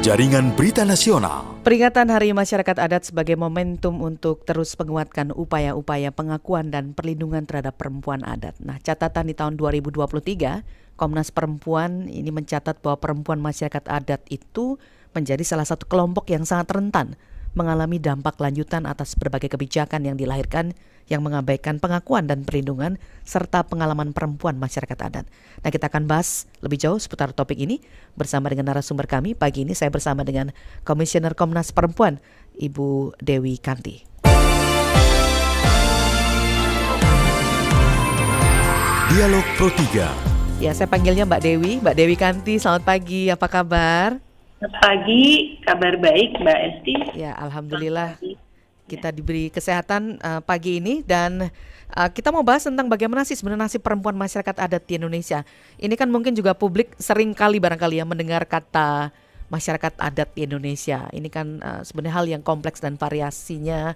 Jaringan Berita Nasional. Peringatan Hari Masyarakat Adat sebagai momentum untuk terus menguatkan upaya-upaya pengakuan dan perlindungan terhadap perempuan adat. Nah, catatan di tahun 2023, Komnas Perempuan ini mencatat bahwa perempuan masyarakat adat itu menjadi salah satu kelompok yang sangat rentan mengalami dampak lanjutan atas berbagai kebijakan yang dilahirkan yang mengabaikan pengakuan dan perlindungan serta pengalaman perempuan masyarakat adat. Nah, kita akan bahas lebih jauh seputar topik ini bersama dengan narasumber kami. Pagi ini saya bersama dengan Komisioner Komnas Perempuan, Ibu Dewi Kanti. Dialog Pro 3. Ya, saya panggilnya Mbak Dewi Kanti. Selamat pagi, apa kabar? Selamat pagi, kabar baik Mbak Esti. Ya, alhamdulillah kita diberi kesehatan pagi ini dan kita mau bahas tentang bagaimana sih sebenarnya nasib perempuan masyarakat adat di Indonesia. Ini kan mungkin juga publik sering kali barangkali ya mendengar kata masyarakat adat di Indonesia. Ini kan sebenarnya hal yang kompleks dan variasinya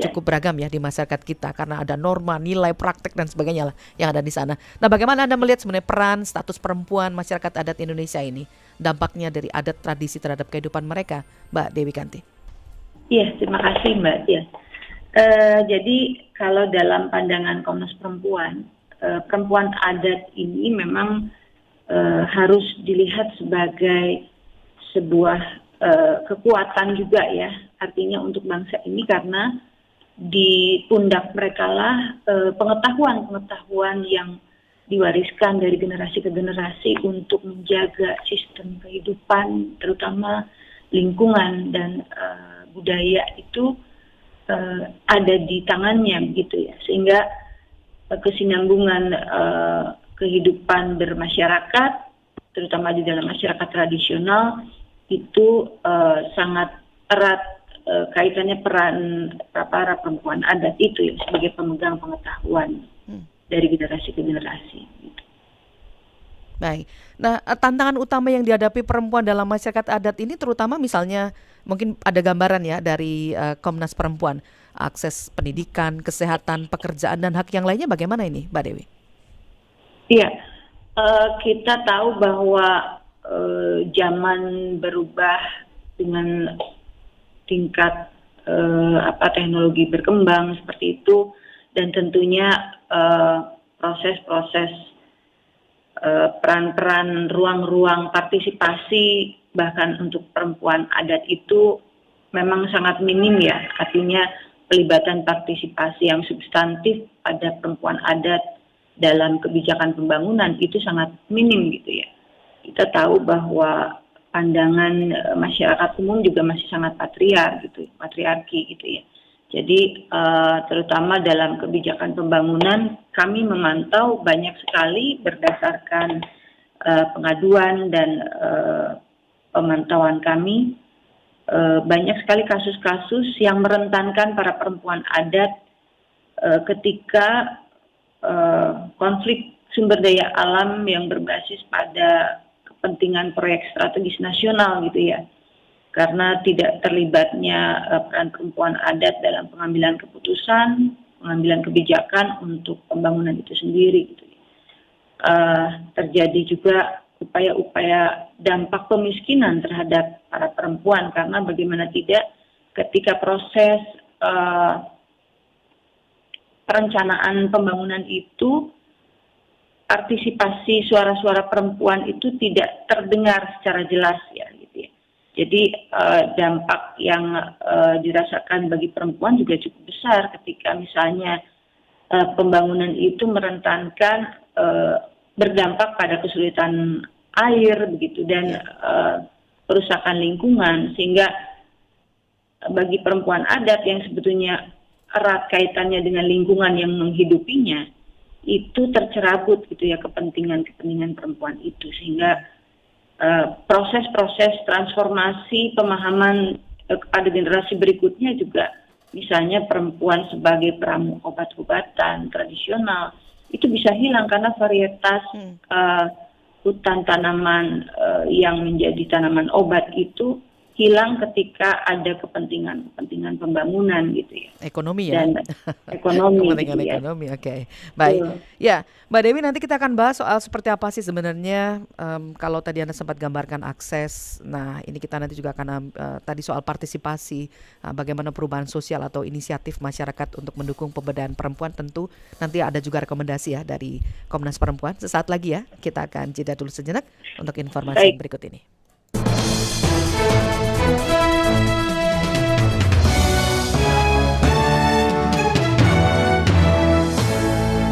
cukup beragam ya di masyarakat kita karena ada norma, nilai, praktek dan sebagainya lah yang ada di sana. Nah, bagaimana Anda melihat sebenarnya peran status perempuan masyarakat adat Indonesia ini? Dampaknya dari adat tradisi terhadap kehidupan mereka, Mbak Dewi Kanti. Iya, terima kasih Mbak. Ya. Jadi kalau dalam pandangan Komnas Perempuan, perempuan adat ini memang harus dilihat sebagai sebuah kekuatan juga ya, artinya untuk bangsa ini karena di pundak mereka lah pengetahuan yang diwariskan dari generasi ke generasi untuk menjaga sistem kehidupan, terutama lingkungan dan budaya itu ada di tangannya begitu ya, sehingga kesinambungan kehidupan bermasyarakat, terutama di dalam masyarakat tradisional itu sangat erat kaitannya peran para perempuan adat itu ya sebagai pemegang pengetahuan dari generasi ke generasi. Baik. Nah, tantangan utama yang dihadapi perempuan dalam masyarakat adat ini terutama misalnya mungkin ada gambaran ya dari Komnas Perempuan, akses pendidikan, kesehatan, pekerjaan dan hak yang lainnya bagaimana ini, Mbak Dewi? Iya, kita tahu bahwa zaman berubah dengan tingkat teknologi berkembang seperti itu. Dan tentunya proses-proses peran-peran ruang-ruang partisipasi bahkan untuk perempuan adat itu memang sangat minim ya. Artinya pelibatan partisipasi yang substantif pada perempuan adat dalam kebijakan pembangunan itu sangat minim gitu ya. Kita tahu bahwa pandangan masyarakat umum juga masih sangat patriarki gitu ya. Jadi terutama dalam kebijakan pembangunan kami memantau banyak sekali berdasarkan pengaduan dan pemantauan kami banyak sekali kasus-kasus yang merentankan para perempuan adat ketika konflik sumber daya alam yang berbasis pada kepentingan proyek strategis nasional gitu ya. Karena tidak terlibatnya peran perempuan adat dalam pengambilan keputusan, pengambilan kebijakan untuk pembangunan itu sendiri. Gitu. Terjadi juga upaya-upaya dampak pemiskinan terhadap para perempuan karena bagaimana tidak ketika proses perencanaan pembangunan itu partisipasi suara-suara perempuan itu tidak terdengar secara jelas ya. Jadi dampak yang dirasakan bagi perempuan juga cukup besar ketika misalnya pembangunan itu merentankan berdampak pada kesulitan air begitu dan perusakan lingkungan sehingga bagi perempuan adat yang sebetulnya erat kaitannya dengan lingkungan yang menghidupinya itu tercerabut gitu ya kepentingan perempuan itu sehingga proses-proses transformasi pemahaman kepada generasi berikutnya juga misalnya perempuan sebagai peramu obat-obatan tradisional itu bisa hilang karena varietas hutan tanaman yang menjadi tanaman obat itu hilang ketika ada kepentingan pembangunan gitu ya. Ekonomi ya. Dan ekonomi Kepentingan gitu ya. ekonomi, oke. Baik. Betul. Ya, Mbak Dewi, nanti kita akan bahas soal seperti apa sih sebenarnya kalau tadi Anda sempat gambarkan akses. Nah, ini kita nanti juga akan tadi soal partisipasi, bagaimana perubahan sosial atau inisiatif masyarakat untuk mendukung pemberdayaan perempuan. Tentu nanti ada juga rekomendasi ya dari Komnas Perempuan. Sesaat lagi ya, kita akan jeda dulu sejenak untuk informasi Baik. berikut ini.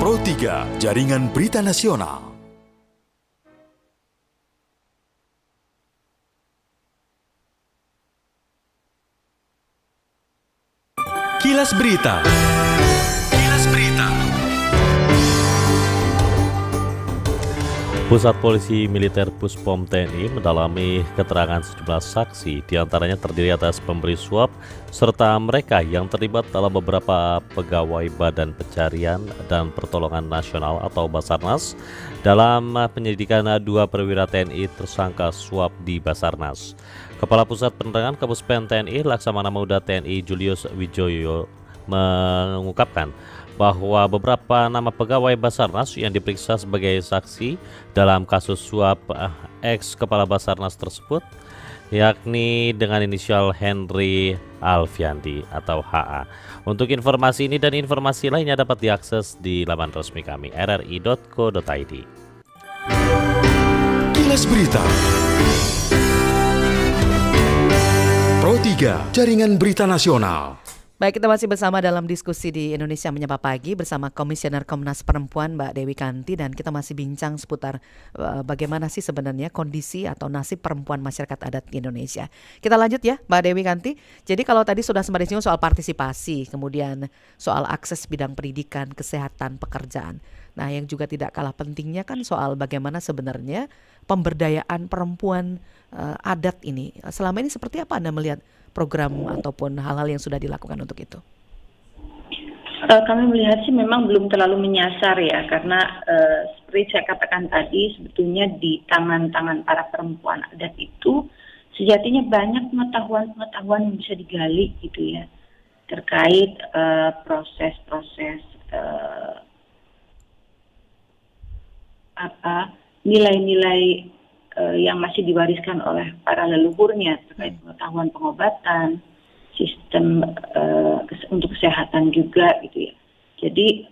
Pro 3, Jaringan Berita Nasional. Kilas Berita. Kilas Berita. Pusat Polisi Militer Puspom TNI mendalami keterangan sejumlah saksi, diantaranya terdiri atas pemberi suap, serta mereka yang terlibat dalam beberapa pegawai Badan Pencarian dan Pertolongan Nasional atau Basarnas dalam penyelidikan 2 perwira TNI tersangka suap di Basarnas. Kepala Pusat Penerangan Kapuspen TNI Laksamana Muda TNI Julius Wijoyo mengungkapkan bahwa beberapa nama pegawai Basarnas yang diperiksa sebagai saksi dalam kasus suap ex-kepala Basarnas tersebut, yakni dengan inisial Henry Alfiandi atau HA. Untuk informasi ini dan informasi lainnya dapat diakses di laman resmi kami rri.co.id. Kilas Berita. Pro 3, Jaringan Berita Nasional. Baik, kita masih bersama dalam diskusi di Indonesia Menyapa Pagi bersama Komisioner Komnas Perempuan Mbak Dewi Kanti, dan kita masih bincang seputar bagaimana sih sebenarnya kondisi atau nasib perempuan masyarakat adat di Indonesia. Kita lanjut ya Mbak Dewi Kanti. Jadi kalau tadi sudah sempat disinggung soal partisipasi, kemudian soal akses bidang pendidikan, kesehatan, pekerjaan. Nah, yang juga tidak kalah pentingnya kan soal bagaimana sebenarnya pemberdayaan perempuan adat ini. Selama ini seperti apa Anda melihat program ataupun hal-hal yang sudah dilakukan untuk itu? Kami melihat sih memang belum terlalu menyasar ya, karena seperti saya katakan tadi, sebetulnya di tangan-tangan para perempuan adat itu sejatinya banyak pengetahuan yang bisa digali gitu ya, terkait proses-proses nilai-nilai yang masih diwariskan oleh para leluhurnya terkait pengetahuan pengobatan, sistem untuk kesehatan juga gitu ya. Jadi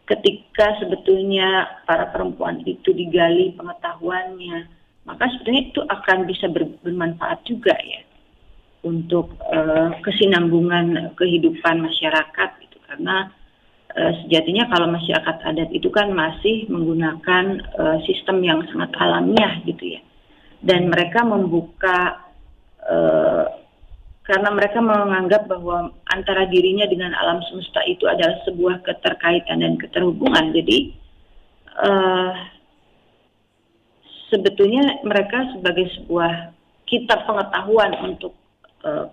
ketika sebetulnya para perempuan itu digali pengetahuannya, maka sebetulnya itu akan bisa bermanfaat juga ya untuk kesinambungan kehidupan masyarakat gitu. Karena sejatinya kalau masyarakat adat itu kan masih menggunakan sistem yang sangat alamiah gitu ya, dan mereka membuka karena mereka menganggap bahwa antara dirinya dengan alam semesta itu adalah sebuah keterkaitan dan keterhubungan. Jadi sebetulnya mereka sebagai sebuah kitab pengetahuan untuk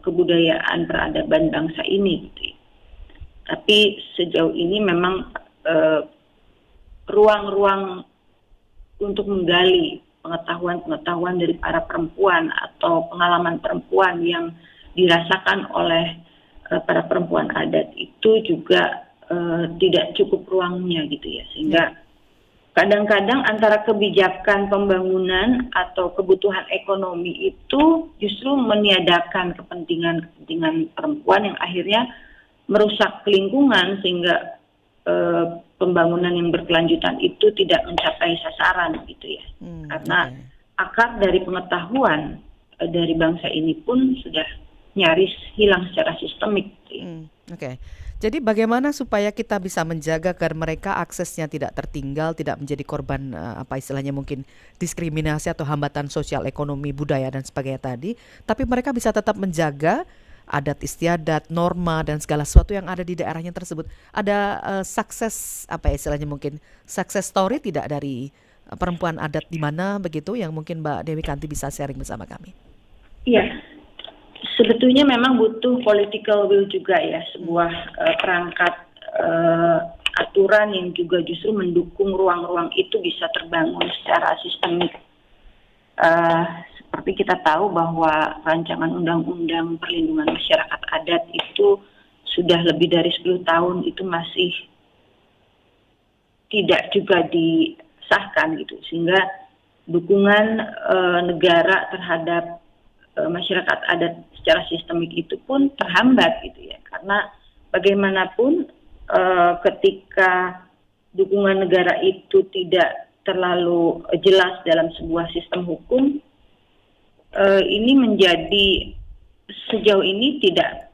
kebudayaan peradaban bangsa ini gitu ya. Tapi sejauh ini memang ruang-ruang untuk menggali pengetahuan-pengetahuan dari para perempuan atau pengalaman perempuan yang dirasakan oleh para perempuan adat itu juga tidak cukup ruangnya gitu ya, sehingga kadang-kadang antara kebijakan pembangunan atau kebutuhan ekonomi itu justru meniadakan kepentingan perempuan yang akhirnya merusak lingkungan, sehingga pembangunan yang berkelanjutan itu tidak mencapai sasaran gitu ya. Karena akar dari pengetahuan dari bangsa ini pun sudah nyaris hilang secara sistemik gitu ya. Oke. Jadi bagaimana supaya kita bisa menjaga agar mereka aksesnya tidak tertinggal, tidak menjadi korban apa istilahnya mungkin diskriminasi atau hambatan sosial, ekonomi, budaya dan sebagainya tadi, tapi mereka bisa tetap menjaga adat istiadat, norma dan segala sesuatu yang ada di daerahnya tersebut. Ada sukses apa istilahnya mungkin success story tidak dari perempuan adat di mana begitu yang mungkin Mbak Dewi Kanti bisa sharing bersama kami? Iya, sebetulnya memang butuh political will juga ya, sebuah perangkat aturan yang juga justru mendukung ruang-ruang itu bisa terbangun secara sistemik. seperti kita tahu bahwa rancangan undang-undang perlindungan masyarakat adat itu sudah lebih dari 10 tahun itu masih tidak juga disahkan gitu, sehingga dukungan negara terhadap masyarakat adat secara sistemik itu pun terhambat gitu ya, karena bagaimanapun ketika dukungan negara itu tidak terlalu jelas dalam sebuah sistem hukum, ini menjadi sejauh ini tidak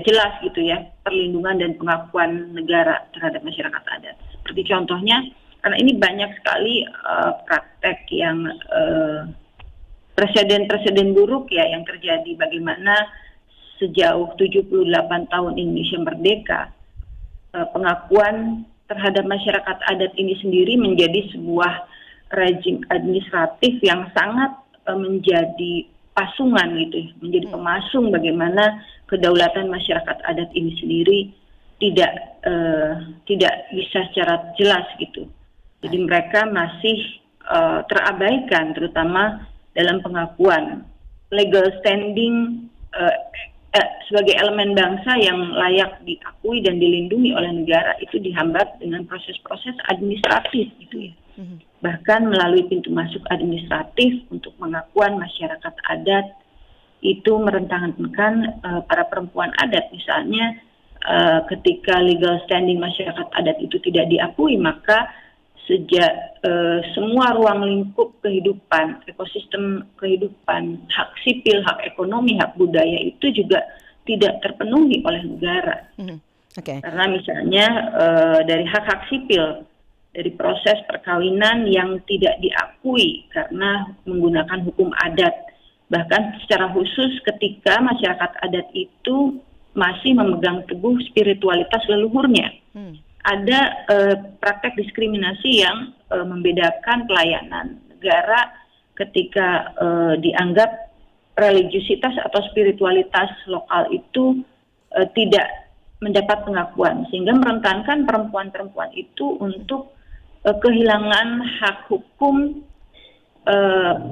jelas gitu ya perlindungan dan pengakuan negara terhadap masyarakat adat. Seperti contohnya, karena ini banyak sekali praktek yang presiden buruk ya yang terjadi, bagaimana sejauh 78 tahun Indonesia merdeka, pengakuan terhadap masyarakat adat ini sendiri menjadi sebuah rejim administratif yang sangat menjadi pasungan gitu, menjadi pemasung bagaimana kedaulatan masyarakat adat ini sendiri tidak bisa secara jelas gitu. Jadi mereka masih terabaikan, terutama dalam pengakuan legal standing sebagai elemen bangsa yang layak diakui dan dilindungi oleh negara itu dihambat dengan proses-proses administratif gitu ya. Bahkan melalui pintu masuk administratif untuk pengakuan masyarakat adat itu merentangkan para perempuan adat. Misalnya ketika legal standing masyarakat adat itu tidak diakui, maka semua ruang lingkup kehidupan, ekosistem kehidupan, hak sipil, hak ekonomi, hak budaya itu juga tidak terpenuhi oleh negara. Karena misalnya dari hak-hak sipil, dari proses perkawinan yang tidak diakui karena menggunakan hukum adat. Bahkan secara khusus ketika masyarakat adat itu masih memegang teguh spiritualitas leluhurnya. Ada praktek diskriminasi yang membedakan pelayanan negara ketika dianggap religiusitas atau spiritualitas lokal itu tidak mendapat pengakuan, sehingga merentankan perempuan-perempuan itu untuk kehilangan hak hukum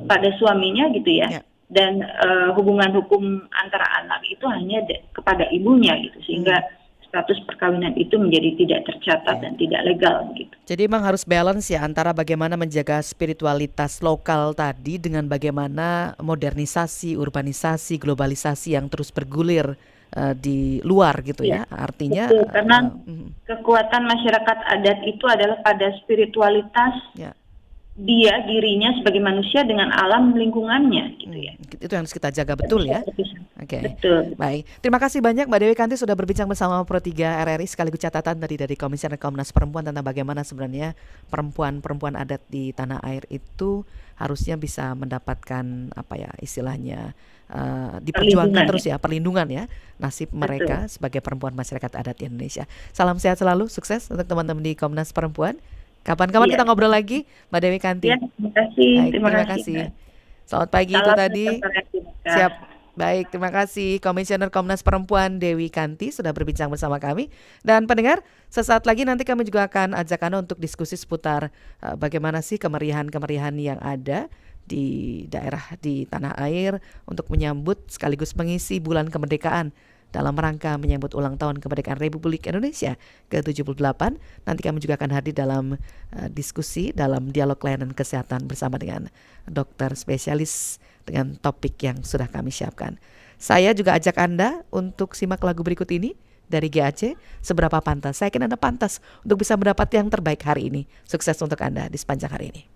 pada suaminya gitu ya. Dan hubungan hukum antara anak itu hanya kepada ibunya gitu, sehingga status perkawinan itu menjadi tidak tercatat dan tidak legal gitu. Jadi memang harus balance ya antara bagaimana menjaga spiritualitas lokal tadi dengan bagaimana modernisasi, urbanisasi, globalisasi yang terus bergulir di luar gitu ya. Artinya betul, karena kekuatan masyarakat adat itu adalah pada spiritualitas dirinya sebagai manusia dengan alam lingkungannya gitu ya. Itu yang harus kita jaga betul ya. Betul. Baik. Terima kasih banyak Mbak Dewi Kanti sudah berbincang bersama Pro 3 RRI, sekaligus catatan tadi dari Komisioner Komnas Perempuan tentang bagaimana sebenarnya perempuan adat di tanah air itu harusnya bisa mendapatkan istilahnya diperjuangkan terus ya, perlindungan ya nasib mereka sebagai perempuan masyarakat adat di Indonesia. Salam sehat selalu, sukses untuk teman-teman di Komnas Perempuan. Kapan-kapan kita ngobrol lagi, Mbak Dewi Kanti. Terima kasih. Baik, terima kasih. Selamat pagi. Itu tadi. Siap. Baik, terima kasih Komisioner Komnas Perempuan Dewi Kanti sudah berbincang bersama kami. Dan pendengar, sesaat lagi nanti kami juga akan ajak Anda untuk diskusi seputar bagaimana sih kemeriahan-kemeriahan yang ada di daerah di tanah air untuk menyambut sekaligus mengisi bulan kemerdekaan dalam rangka menyambut ulang tahun kemerdekaan Republik Indonesia ke-78. Nanti kami juga akan hadir dalam diskusi dalam dialog layanan kesehatan bersama dengan dokter spesialis dengan topik yang sudah kami siapkan. Saya juga ajak Anda untuk simak lagu berikut ini dari GAC, Seberapa Pantas. Saya yakin Anda pantas untuk bisa mendapat yang terbaik hari ini. Sukses untuk Anda di sepanjang hari ini.